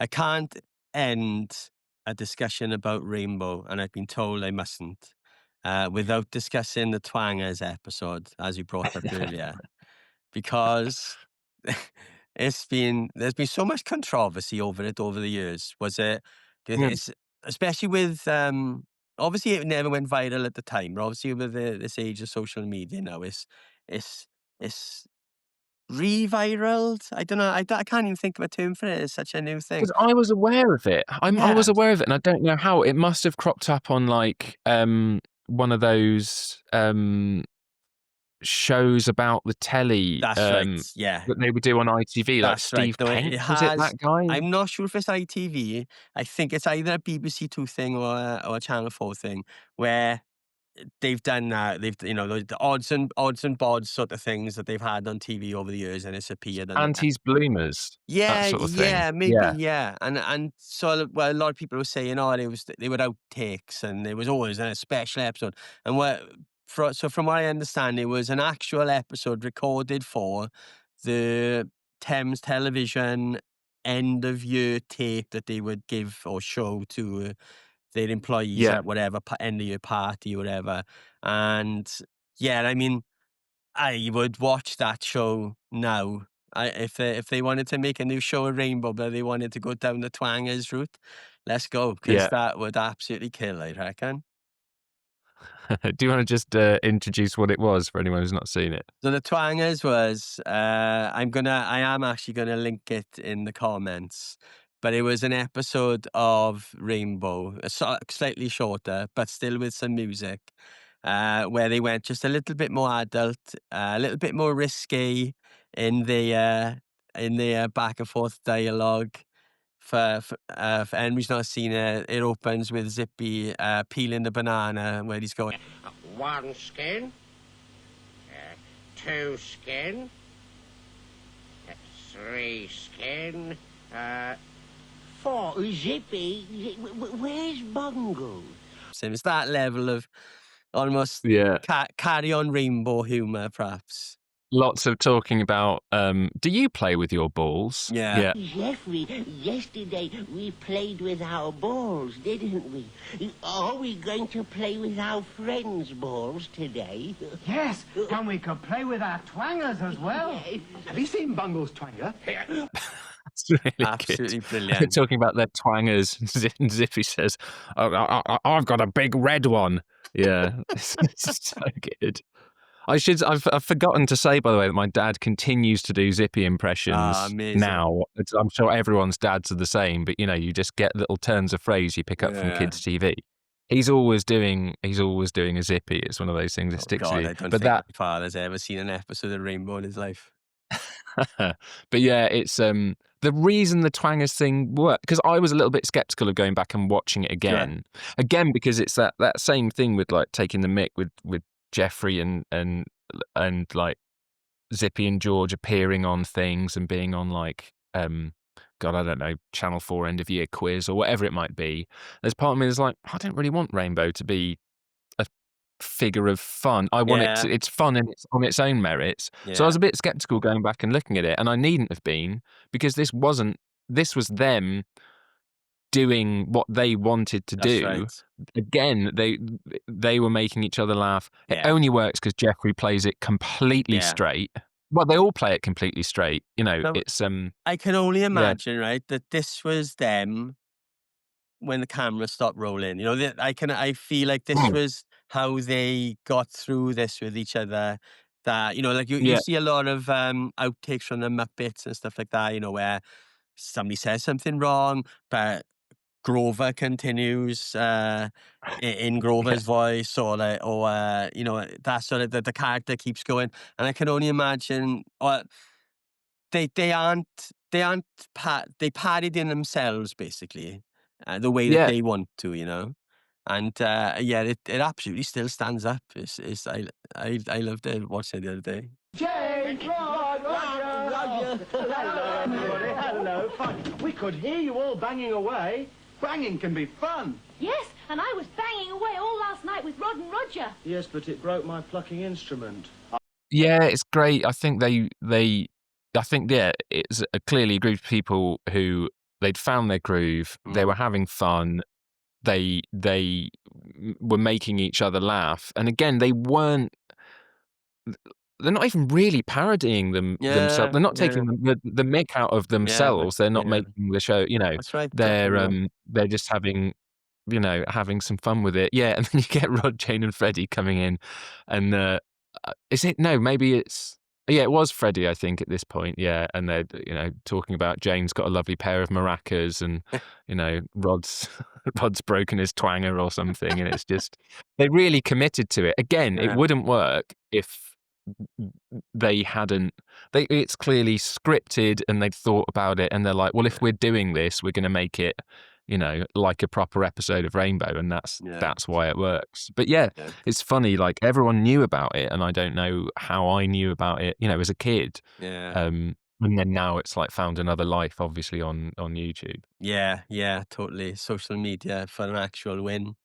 I can't end a discussion about Rainbow, and I've been told I mustn't, without discussing the Twangers episode, as you brought up earlier, because there's been so much controversy over it over the years. Was it? Mm. It's especially with obviously it never went viral at the time, but obviously with this age of social media now, it's it's reviraled. I don't know. I can't even think of a term for it. It's such a new thing. 'Cause I was aware of it. I was Yeah, aware of it, and I don't know how. It must have cropped up on, like, one of those, shows about the telly, that's right. Yeah, that they would do on ITV, like that's right. Steve No, it Paint, was it has. that guy? I'm not sure if it's ITV. I think it's either a BBC Two thing or a Channel 4 thing where they've done that. They've, the odds and bods sort of things that they've had on TV over the years, and it's appeared on. Antis Bloomers, that Yeah, sort of thing. yeah, maybe, Yeah, yeah, and so, well, a lot of people were saying, oh, they were outtakes, and there was always a special episode, and so from what I understand, it was an actual episode recorded for the Thames Television end of year tape that they would give or show to their employees yeah. at whatever end of year party or whatever, and yeah, I mean, I would watch that show now. If they wanted to make a new show of Rainbow, but they wanted to go down the Twangers route, let's go, because Yeah. that would absolutely kill, I reckon. Do you wanna just, introduce what it was for anyone who's not seen it? So the Twangers was, I am actually gonna link it in the comments, but it was an episode of Rainbow, slightly shorter, but still with some music, where they went just a little bit more adult, a little bit more risque in the back and forth dialogue. For anyone who's not seen it, it opens with Zippy peeling the banana where he's going. One skin, two skin, three skin, four. Zippy, where's Bungle? So it's that level of almost Yeah. carry on rainbow humor, perhaps. Lots of talking about, do you play with your balls? Yeah. Yeah. Jeffrey, yesterday we played with our balls, didn't we? Are we going to play with our friends' balls today? Yes, and we could play with our twangers as well. Have you seen Bungle's twanger? It's really Absolutely good. brilliant. Talking about their twangers, and Zippy says, "Oh, I've got a big red one." Yeah, it's so good. I've forgotten to say, by the way, that my dad continues to do Zippy Ah, impressions amazing. now. I'm sure everyone's dads are the same, but you just get little turns of phrase you pick up from Yeah. kids' TV. He's always doing a Zippy. It's one of those things that Oh sticks with God, you. I don't But think that my father's ever seen an episode of Rainbow in his life. but yeah, it's the reason the Twangers thing worked, because I was a little bit skeptical of going back and watching it Yeah. again because it's that same thing with like taking the mick with Jeffrey and like Zippy and George appearing on things and being on like God, I don't know, Channel 4 end of year quiz or whatever it might be. There's part of me that's like, I don't really want Rainbow to be a figure of fun. I want it Yeah. to, it's fun and it's on its own merits. So I Yeah. was a bit skeptical going back and looking at it, and I needn't have been, because this was them doing what they wanted to That's do. right. Again, they were making each other laugh. It Yeah. only works because Jeffrey plays it completely Yeah. straight. Well, they all play it completely straight. So It's I can only yeah, imagine, right, that this was them when the camera stopped rolling. I feel like this Mm. was how they got through this with each other. That, like you Yeah, see a lot of outtakes from the Muppets and stuff like that, where somebody says something wrong, but Grover continues in yeah, Grover's voice, or like, or that sort of the character keeps going. And I can only imagine, or they aren't they parodied in themselves basically, the way that yeah. they want to. And yeah, it absolutely still stands up. I loved it watching it the other day. James, Rod, Roger. Hello, everybody. Hello. Fun. We could hear you all banging away. Banging can be fun. Yes, and I was banging away all last night with Rod and Roger. Yes, but it broke my plucking instrument. Yeah, it's great. I think yeah, it's clearly a group of people who they'd found their groove, they were having fun, they were making each other laugh, and again, they're not even really parodying themselves. Yeah, They're not yeah, taking the mick out of yeah, but themselves. They're not yeah, making the show, you know, that's right. Yeah, they're just having, you know, having some fun with it. Yeah, and then you get Rod, Jane, and Freddie coming in, and is it? No, maybe it's. Yeah, it was Freddie, I think, at this point. Yeah, and they're, you know, talking about Jane's got a lovely pair of maracas, and you know, Rod's Rod's broken his twanger or something, and it's just they really committed to it. Again, it yeah, wouldn't work if they hadn't. It's clearly scripted, and they'd thought about it, and they're like, well, if we're doing this, we're going to make it, you know, like a proper episode of Rainbow, and yeah, that's why it works. But yeah, yeah, it's funny, like everyone knew about it, and I don't know how I knew about it, you know, as a kid. yeah, And then now it's like found another life, obviously on YouTube. yeah, yeah, totally. Social media for an actual win.